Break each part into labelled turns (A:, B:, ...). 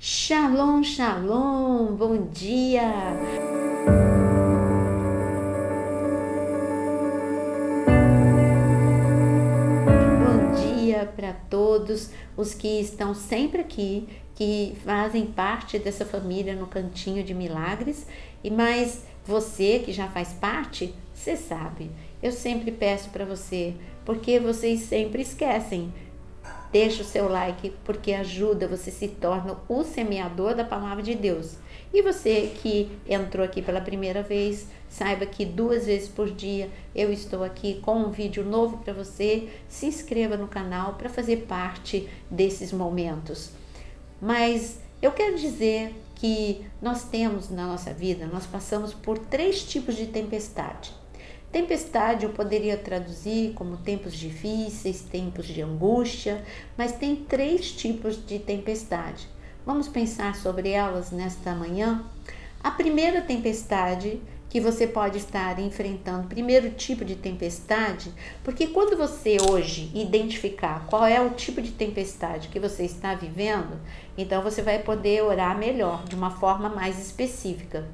A: Shalom, shalom, bom dia! Bom dia para todos os que estão sempre aqui, que fazem parte dessa família no Cantinho de Milagres, mas você que já faz parte, você sabe, eu sempre peço para você, porque vocês sempre esquecem. Deixa o seu like, porque ajuda, você se torna o semeador da palavra de Deus. E você que entrou aqui pela primeira vez, saiba que 2 vezes por dia eu estou aqui com um vídeo novo para você. Se inscreva no canal para fazer parte desses momentos. Mas eu quero dizer que nós temos na nossa vida, nós passamos por 3 tipos de tempestade. Tempestade eu poderia traduzir como tempos difíceis, tempos de angústia, mas tem 3 tipos de tempestade. Vamos pensar sobre elas nesta manhã? A primeira tempestade que você pode estar enfrentando, primeiro tipo de tempestade, porque quando você hoje identificar qual é o tipo de tempestade que você está vivendo, então você vai poder orar melhor, de uma forma mais específica.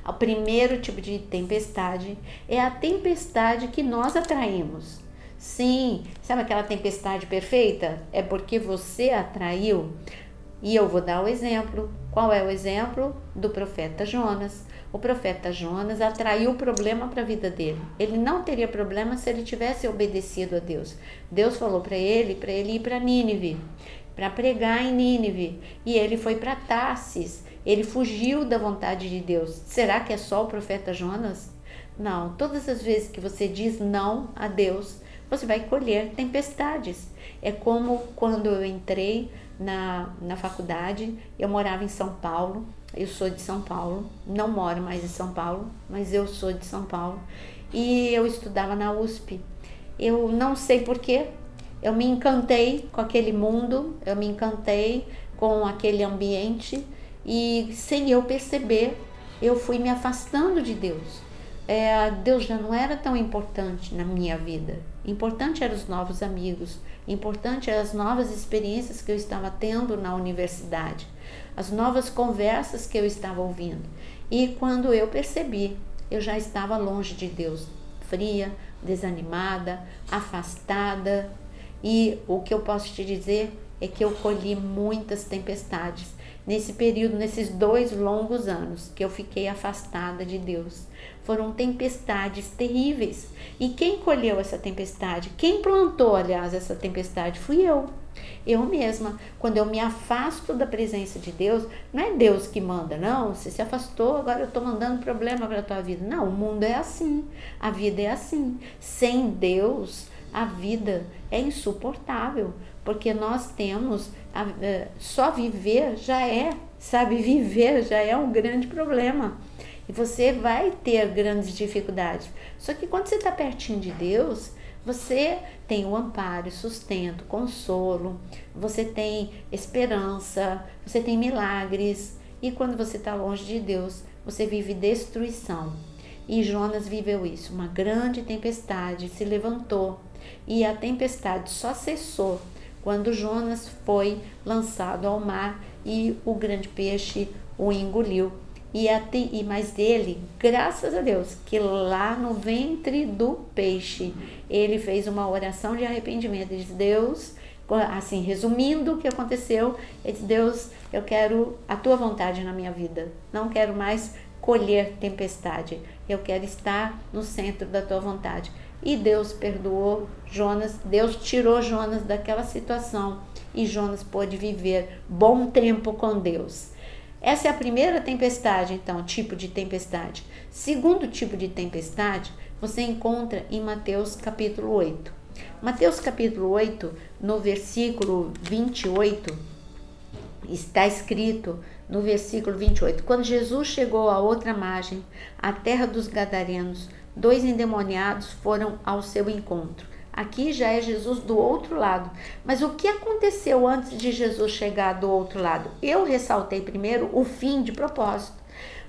A: O primeiro tipo de tempestade é a tempestade que nós atraímos. Sim, sabe aquela tempestade perfeita? É porque você atraiu. E eu vou dar o exemplo. Qual é o exemplo? Do profeta Jonas. O profeta Jonas atraiu o problema para a vida dele. Ele não teria problema se ele tivesse obedecido a Deus. Deus falou para ele ir para Nínive, para pregar em Nínive. E ele foi para Tarsis. Ele fugiu da vontade de Deus. Será que é só o profeta Jonas? Não. Todas as vezes que você diz não a Deus, você vai colher tempestades. É como quando eu entrei na faculdade, eu morava em São Paulo. Eu sou de São Paulo, não moro mais em São Paulo, mas eu sou de São Paulo. E eu estudava na USP. Eu não sei porquê, eu me encantei com aquele mundo, eu me encantei com aquele ambiente e sem eu perceber, eu fui me afastando de Deus. Deus já não era tão importante na minha vida. Importante eram os novos amigos, importante eram as novas experiências que eu estava tendo na universidade, as novas conversas que eu estava ouvindo. E quando eu percebi, eu já estava longe de Deus, fria, desanimada, afastada. E o que eu posso te dizer é que eu colhi muitas tempestades nesse período, nesses 2 longos anos que eu fiquei afastada de Deus. Foram tempestades terríveis. E quem colheu essa tempestade? Quem plantou, aliás, essa tempestade? Fui eu. Eu mesma. Quando eu me afasto da presença de Deus, não é Deus que manda, não. Você se afastou, agora eu estou mandando problema para a tua vida. Não, o mundo é assim. A vida é assim. Sem Deus, a vida é insuportável. Porque nós temos, só viver já é, sabe, viver já é um grande problema. E você vai ter grandes dificuldades. Só que quando você está pertinho de Deus, você tem o amparo, sustento, consolo, você tem esperança, você tem milagres. E quando você está longe de Deus, você vive destruição. E Jonas viveu isso, uma grande tempestade se levantou. E a tempestade só cessou quando Jonas foi lançado ao mar e o grande peixe o engoliu. Mas ele, graças a Deus, que lá no ventre do peixe, ele fez uma oração de arrependimento. Ele disse: Deus, assim, resumindo o que aconteceu, ele disse: Deus, eu quero a tua vontade na minha vida. Não quero mais colher tempestade. Eu quero estar no centro da tua vontade. E Deus perdoou Jonas, Deus tirou Jonas daquela situação e Jonas pôde viver bom tempo com Deus. Essa é a primeira tempestade, então, tipo de tempestade. Segundo tipo de tempestade, você encontra em Mateus capítulo 8. Mateus capítulo 8, no versículo 28, está escrito no versículo 28, quando Jesus chegou à outra margem, à terra dos Gadarenos, 2 endemoniados foram ao seu encontro. Aqui já é Jesus do outro lado. Mas o que aconteceu antes de Jesus chegar do outro lado? Eu ressaltei primeiro o fim de propósito.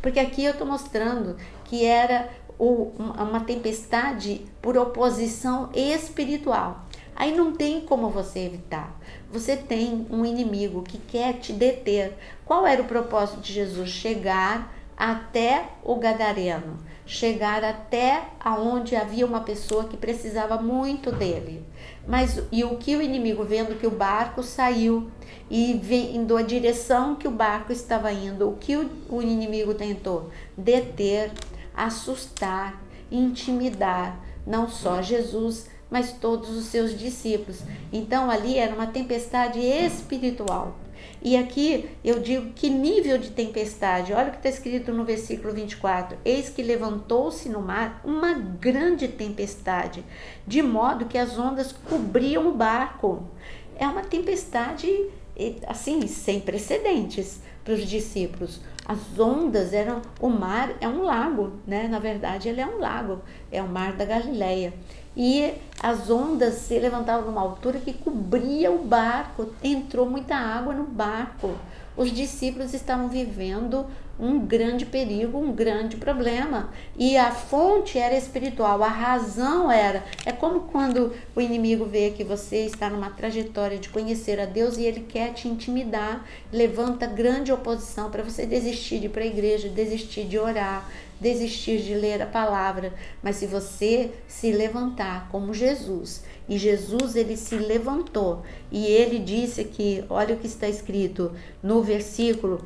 A: Porque aqui eu estou mostrando que era uma tempestade por oposição espiritual. Aí não tem como você evitar. Você tem um inimigo que quer te deter. Qual era o propósito de Jesus? Chegar até o Gadareno, chegar até aonde havia uma pessoa que precisava muito dele. E o que o inimigo, vendo que o barco saiu e vendo a direção que o barco estava indo, o que o inimigo tentou? Deter, assustar, intimidar, não só Jesus, mas todos os seus discípulos. Então ali era uma tempestade espiritual. E aqui eu digo que nível de tempestade. Olha o que está escrito no versículo 24. Eis que levantou-se no mar uma grande tempestade, de modo que as ondas cobriam o barco. É uma tempestade assim, sem precedentes para os discípulos. As ondas eram, o mar é um lago, né? Na verdade ele é um lago, é o mar da Galileia. E as ondas se levantavam numa altura que cobria o barco, entrou muita água no barco. Os discípulos estavam vivendo um grande perigo, um grande problema. E a fonte era espiritual, a razão é como quando o inimigo vê que você está numa trajetória de conhecer a Deus e ele quer te intimidar, levanta grande oposição para você desistir de ir para a igreja, desistir de orar, desistir de ler a palavra. Mas se você se levantar como Jesus, e Jesus ele se levantou, e ele disse que, olha o que está escrito no versículo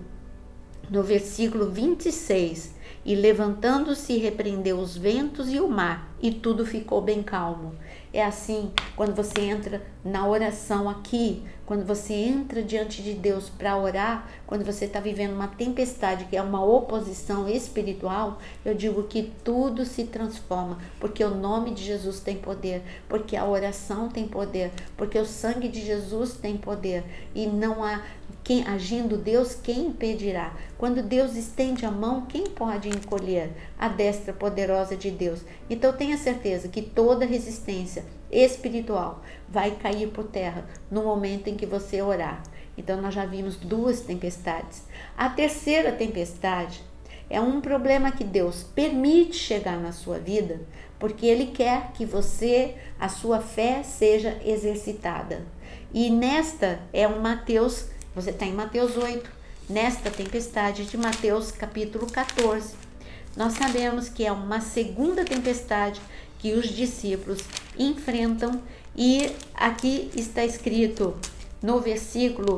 A: 26, e levantando-se repreendeu os ventos e o mar, e tudo ficou bem calmo. É assim, quando você entra na oração aqui, quando você entra diante de Deus para orar, quando você está vivendo uma tempestade, que é uma oposição espiritual, eu digo que tudo se transforma, porque o nome de Jesus tem poder, porque a oração tem poder, porque o sangue de Jesus tem poder, e não há quem agindo Deus, quem impedirá? Quando Deus estende a mão, quem pode encolher? A destra poderosa de Deus. Então tenha certeza que toda resistência espiritual vai cair por terra no momento em que você orar. Então nós já vimos 2 tempestades. A terceira tempestade é um problema que Deus permite chegar na sua vida, porque Ele quer que a sua fé seja exercitada. E nesta é um Mateus. Você está em Mateus 8, nesta tempestade de Mateus capítulo 14. Nós sabemos que é uma segunda tempestade que os discípulos enfrentam, e aqui está escrito no versículo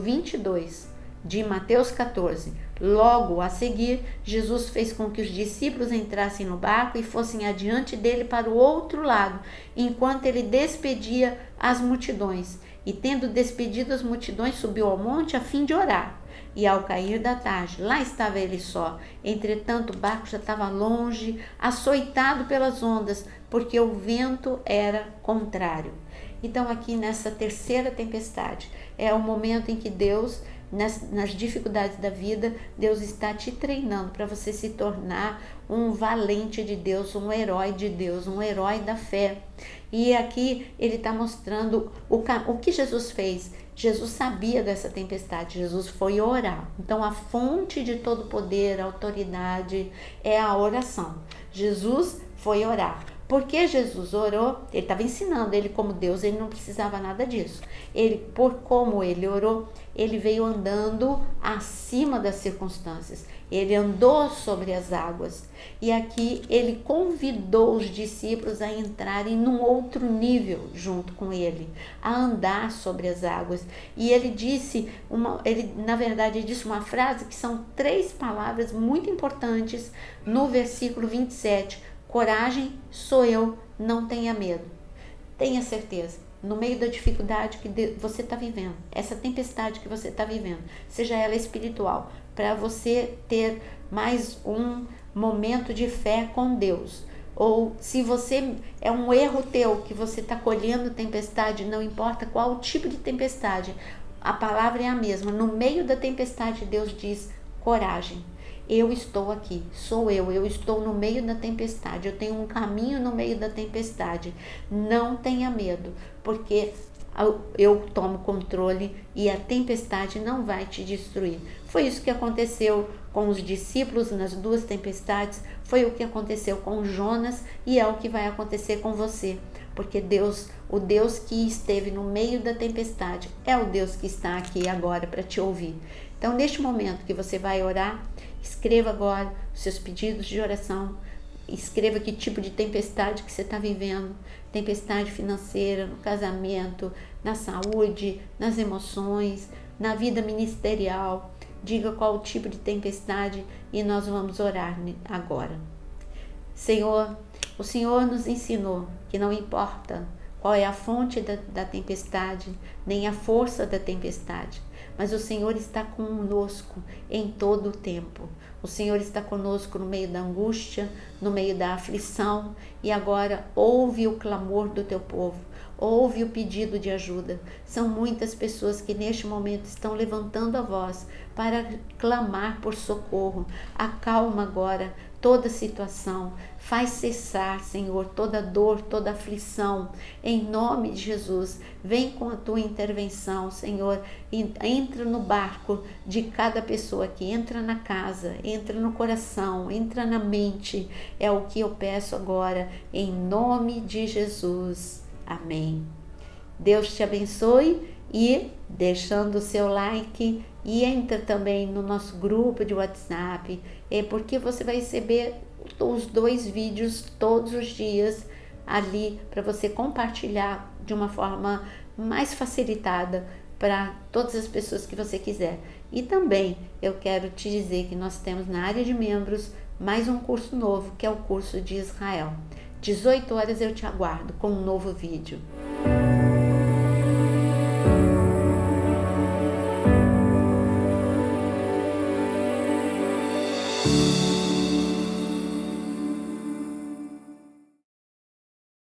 A: 22 de Mateus 14. Logo a seguir, Jesus fez com que os discípulos entrassem no barco e fossem adiante dele para o outro lado, enquanto ele despedia as multidões. E tendo despedido as multidões, subiu ao monte a fim de orar. E ao cair da tarde, lá estava ele só. Entretanto, o barco já estava longe, açoitado pelas ondas, porque o vento era contrário. Então aqui nessa terceira tempestade, é o momento em que Deus, nas dificuldades da vida, Deus está te treinando para você se tornar um valente de Deus, um herói de Deus, um herói da fé. E aqui ele está mostrando o que Jesus fez. Jesus sabia dessa tempestade, Jesus foi orar. Então a fonte de todo poder, autoridade é a oração. Jesus foi orar. Porque Jesus orou, ele estava ensinando, ele como Deus, ele não precisava nada disso. Como ele orou, ele veio andando acima das circunstâncias. Ele andou sobre as águas. E aqui ele convidou os discípulos a entrarem num outro nível junto com ele, a andar sobre as águas. E ele disse, na verdade, ele disse uma frase que são 3 palavras muito importantes no versículo 27. Coragem, sou eu, não tenha medo. Tenha certeza, no meio da dificuldade que você está vivendo, essa tempestade que você está vivendo, seja ela espiritual, para você ter mais um momento de fé com Deus. Ou se você é um erro teu, que você está colhendo tempestade, não importa qual tipo de tempestade, a palavra é a mesma. No meio da tempestade, Deus diz coragem. Eu estou aqui, sou eu estou no meio da tempestade, eu tenho um caminho no meio da tempestade. Não tenha medo, porque eu tomo controle e a tempestade não vai te destruir. Foi isso que aconteceu com os discípulos nas 2 tempestades, foi o que aconteceu com Jonas e é o que vai acontecer com você. porque Deus, o Deus que esteve no meio da tempestade, é o Deus que está aqui agora para te ouvir. Então, neste momento que você vai orar, escreva agora os seus pedidos de oração, escreva que tipo de tempestade que você está vivendo, tempestade financeira, no casamento, na saúde, nas emoções, na vida ministerial. Diga qual o tipo de tempestade e nós vamos orar agora. Senhor, o Senhor nos ensinou que não importa qual é a fonte da tempestade, nem a força da tempestade, mas o Senhor está conosco em todo o tempo. O Senhor está conosco no meio da angústia, no meio da aflição, e agora ouve o clamor do teu povo, ouve o pedido de ajuda. São muitas pessoas que neste momento estão levantando a voz para clamar por socorro. Acalma agora toda situação, faz cessar, Senhor, toda dor, toda aflição, em nome de Jesus. Vem com a tua intervenção, Senhor, entra no barco de cada pessoa aqui, entra na casa, entra no coração, entra na mente, é o que eu peço agora, em nome de Jesus, amém. Deus te abençoe e deixando o seu like e entra também no nosso grupo de WhatsApp, porque você vai receber os 2 vídeos todos os dias ali para você compartilhar de uma forma mais facilitada para todas as pessoas que você quiser. E também eu quero te dizer que nós temos na área de membros mais um curso novo, que é o curso de Israel. 18 horas eu te aguardo com um novo vídeo.